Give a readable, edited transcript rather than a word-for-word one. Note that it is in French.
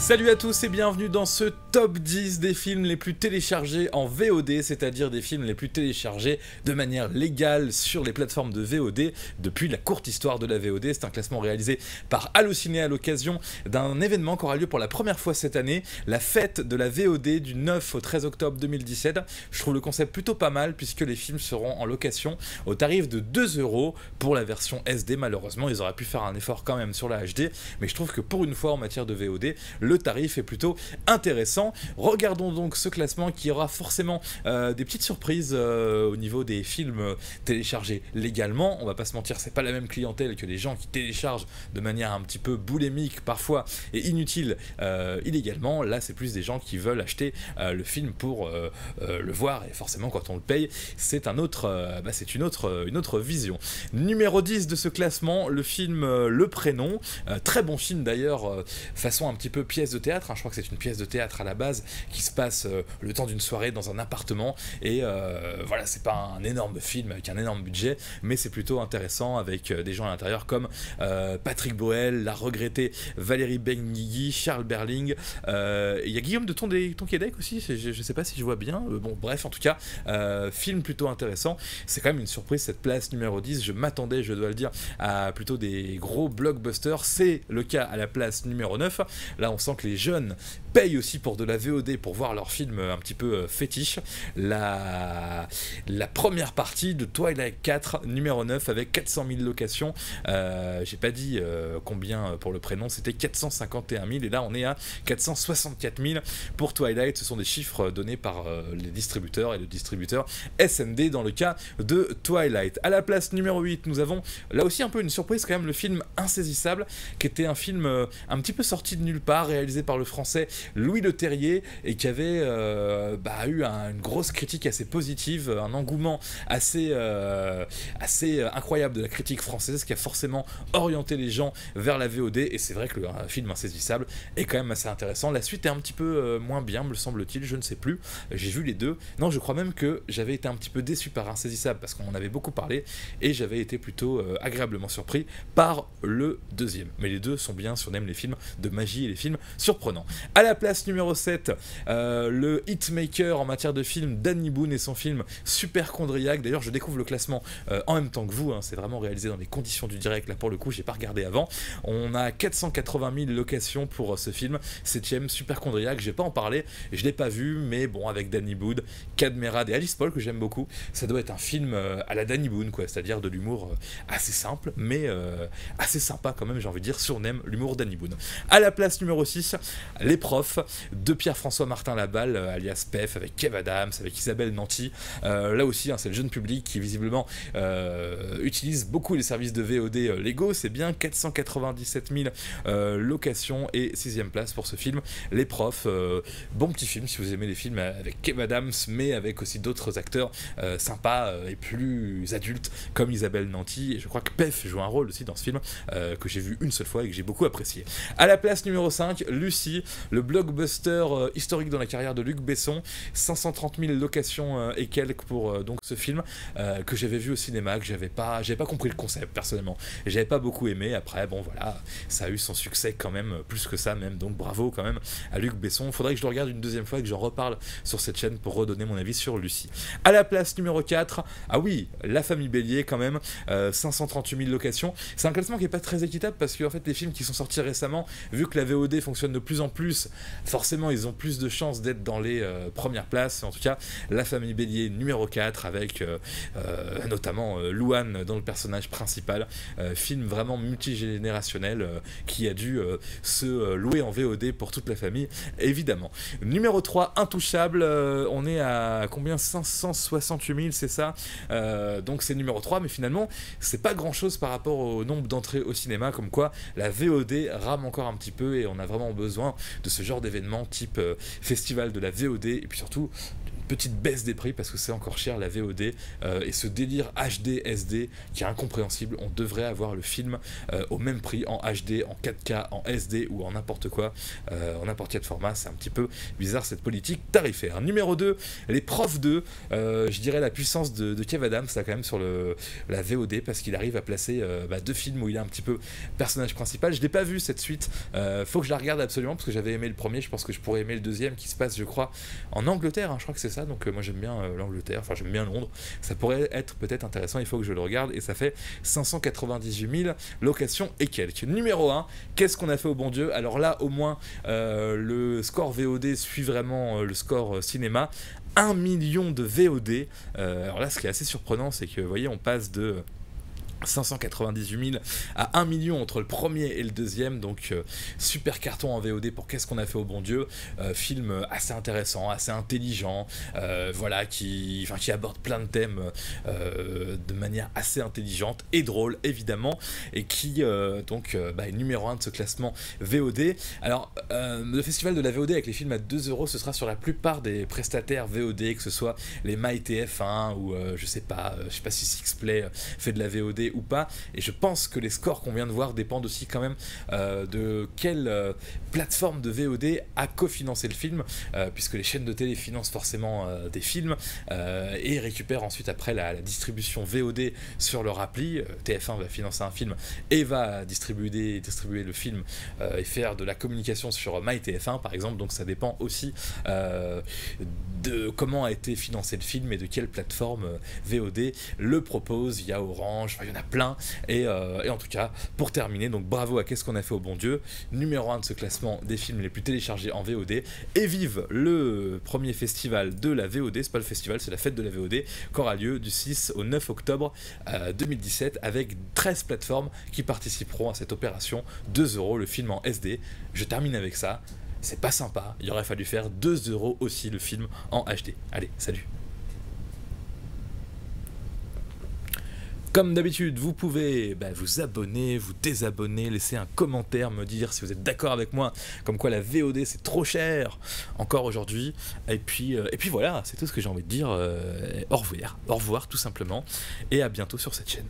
Salut à tous et bienvenue dans ce top 10 des films les plus téléchargés en VOD, c'est-à-dire des films les plus téléchargés de manière légale sur les plateformes de VOD depuis la courte histoire de la VOD. C'est un classement réalisé par Allociné à l'occasion d'un événement qui aura lieu pour la première fois cette année, la fête de la VOD du 9 au 13 octobre 2017. Je trouve le concept plutôt pas mal puisque les films seront en location au tarif de 2 € pour la version SD. Malheureusement, ils auraient pu faire un effort quand même sur la HD, mais je trouve que pour une fois en matière de VOD, le tarif est plutôt intéressant. Regardons donc ce classement qui aura forcément des petites surprises au niveau des films téléchargés légalement. On va pas se mentir, c'est pas la même clientèle que les gens qui téléchargent de manière un petit peu boulémique parfois et inutile illégalement. Là, c'est plus des gens qui veulent acheter le film pour le voir, et forcément quand on le paye, c'est une autre vision. Numéro 10 de ce classement, le film Le Prénom, très bon film d'ailleurs, façon un petit peu pièce de théâtre, je crois que c'est une pièce de théâtre à la base qui se passe le temps d'une soirée dans un appartement, et voilà, c'est pas un énorme film avec un énorme budget, mais c'est plutôt intéressant avec des gens à l'intérieur comme Patrick Boel, la regrettée Valérie Benguigui, Charles Berling, il y a Guillaume de Tonquédec aussi, je sais pas si je vois bien, bon bref, en tout cas film plutôt intéressant. C'est quand même une surprise cette place numéro 10, je m'attendais, je dois le dire, à plutôt des gros blockbusters. C'est le cas à la place numéro 9. Là on sent que les jeunes payent aussi pour de la VOD pour voir leurs films un petit peu fétiches. La première partie de Twilight 4 numéro 9 avec 400 000 locations, j'ai pas dit combien pour Le Prénom, c'était 451 000, et là on est à 464 000 pour Twilight. Ce sont des chiffres donnés par les distributeurs et le distributeur SND dans le cas de Twilight. À la place numéro 8, nous avons là aussi un peu une surprise quand même, le film Insaisissable, qui était un film un petit peu sorti de nulle part, réalisé par le français Louis Leterrier, et qui avait eu une grosse critique assez positive, un engouement assez incroyable de la critique française, qui a forcément orienté les gens vers la VOD, et c'est vrai que le film Insaisissable est quand même assez intéressant. La suite est un petit peu moins bien, me semble-t-il, je ne sais plus, j'ai vu les deux. Non, je crois même que j'avais été un petit peu déçu par Insaisissable parce qu'on en avait beaucoup parlé, et j'avais été plutôt agréablement surpris par le deuxième. Mais les deux sont bien si on aime les films de magie et les films surprenants. À la place numéro 7, le hitmaker en matière de film, Danny Boone et son film Superchondriac. D'ailleurs, je découvre le classement en même temps que vous, c'est vraiment réalisé dans les conditions du direct, là pour le coup, j'ai pas regardé avant. On a 480 000 locations pour ce film, 7ème Superchondriac, j'ai pas en parlé, je l'ai pas vu, mais bon, avec Danny Boone, Cadmerade et Alice Paul, que j'aime beaucoup, ça doit être un film à la Danny Boone, quoi, c'est-à-dire de l'humour assez simple, mais assez sympa quand même, j'ai envie de dire, si on aime l'humour Danny Boone. À la place numéro 6, Les Profs de Pierre-François Martin Laballe, alias PEF, avec Kev Adams, avec Isabelle Nanty. Là aussi, c'est le jeune public qui visiblement utilise beaucoup les services de VOD légaux. C'est bien 497 000 locations, et 6ème place pour ce film, Les Profs. Bon petit film si vous aimez les films avec Kev Adams, mais avec aussi d'autres acteurs sympas et plus adultes comme Isabelle Nanty. Et je crois que PEF joue un rôle aussi dans ce film que j'ai vu une seule fois et que j'ai beaucoup apprécié. À la place numéro 5, Lucie, le blockbuster historique dans la carrière de Luc Besson, 530 000 locations et quelques pour donc ce film que j'avais vu au cinéma, que j'avais pas compris le concept personnellement, j'avais pas beaucoup aimé. Après bon voilà, ça a eu son succès quand même, plus que ça même, donc bravo quand même à Luc Besson. Faudrait que je le regarde une deuxième fois et que j'en reparle sur cette chaîne pour redonner mon avis sur Lucie. À la place numéro 4, ah oui, La Famille Bélier quand même, 538 000 locations. C'est un classement qui est pas très équitable parce que en fait les films qui sont sortis récemment, vu que la VOD fonctionne de plus en plus, forcément ils ont plus de chances d'être dans les premières places. En tout cas, La Famille Bélier numéro 4 avec notamment Louane dans le personnage principal, film vraiment multigénérationnel qui a dû se louer en VOD pour toute la famille évidemment. Numéro 3, Intouchable, on est à combien, 568 000, c'est ça, donc c'est numéro 3, mais finalement c'est pas grand chose par rapport au nombre d'entrées au cinéma, comme quoi la VOD rame encore un petit peu, et on a vraiment besoin de ce genre d'événement type festival de la VOD, et puis surtout petite baisse des prix parce que c'est encore cher la VOD, et ce délire HD SD qui est incompréhensible. On devrait avoir le film au même prix en HD, en 4K, en SD ou en n'importe quoi, en n'importe quel format. C'est un petit peu bizarre cette politique tarifaire. Numéro 2, Les Profs 2, je dirais la puissance de Kev Adams là quand même sur la VOD, parce qu'il arrive à placer deux films où il est un petit peu personnage principal. Je l'ai pas vu cette suite, faut que je la regarde absolument parce que j'avais aimé le premier, je pense que je pourrais aimer le deuxième qui se passe je crois en Angleterre, hein, je crois que c'est ça, donc moi j'aime bien l'Angleterre, enfin j'aime bien Londres, ça pourrait être peut-être intéressant, il faut que je le regarde, et ça fait 598 000 locations et quelques. Numéro 1, qu'est-ce qu'on a fait au bon Dieu? Alors là au moins le score VOD suit vraiment le score cinéma, 1 million de VOD. Alors là ce qui est assez surprenant c'est que vous voyez on passe de 598 000 à 1 million entre le premier et le deuxième, donc super carton en VOD pour qu'est-ce qu'on a fait au bon Dieu. Film assez intéressant, assez intelligent, voilà, qui aborde plein de thèmes de manière assez intelligente et drôle évidemment, et qui est numéro 1 de ce classement VOD. Alors le festival de la VOD avec les films à 2 €, ce sera sur la plupart des prestataires VOD, que ce soit les MyTF1 ou je sais pas si Sixplay fait de la VOD ou pas, et je pense que les scores qu'on vient de voir dépendent aussi quand même de quelle plateforme de VOD a cofinancé le film, puisque les chaînes de télé financent forcément des films et récupèrent ensuite après la distribution VOD sur leur appli. TF1 va financer un film et va distribuer le film et faire de la communication sur MyTF1 par exemple, donc ça dépend aussi de comment a été financé le film et de quelle plateforme VOD le propose. Il y a Orange, il y en a plein, et en tout cas pour terminer, donc bravo à qu'est-ce qu'on a fait au bon Dieu, numéro 1 de ce classement des films les plus téléchargés en VOD, et vive le premier festival de la VOD, c'est pas le festival, c'est la fête de la VOD, qui aura lieu du 6 au 9 octobre 2017 avec 13 plateformes qui participeront à cette opération. 2 € le film en SD. Je termine avec ça, c'est pas sympa, il aurait fallu faire 2 € aussi le film en HD. Allez, salut. Comme d'habitude, vous pouvez vous abonner, vous désabonner, laisser un commentaire, me dire si vous êtes d'accord avec moi, comme quoi la VOD c'est trop cher encore aujourd'hui. Et puis voilà, c'est tout ce que j'ai envie de dire. Au revoir tout simplement, et à bientôt sur cette chaîne.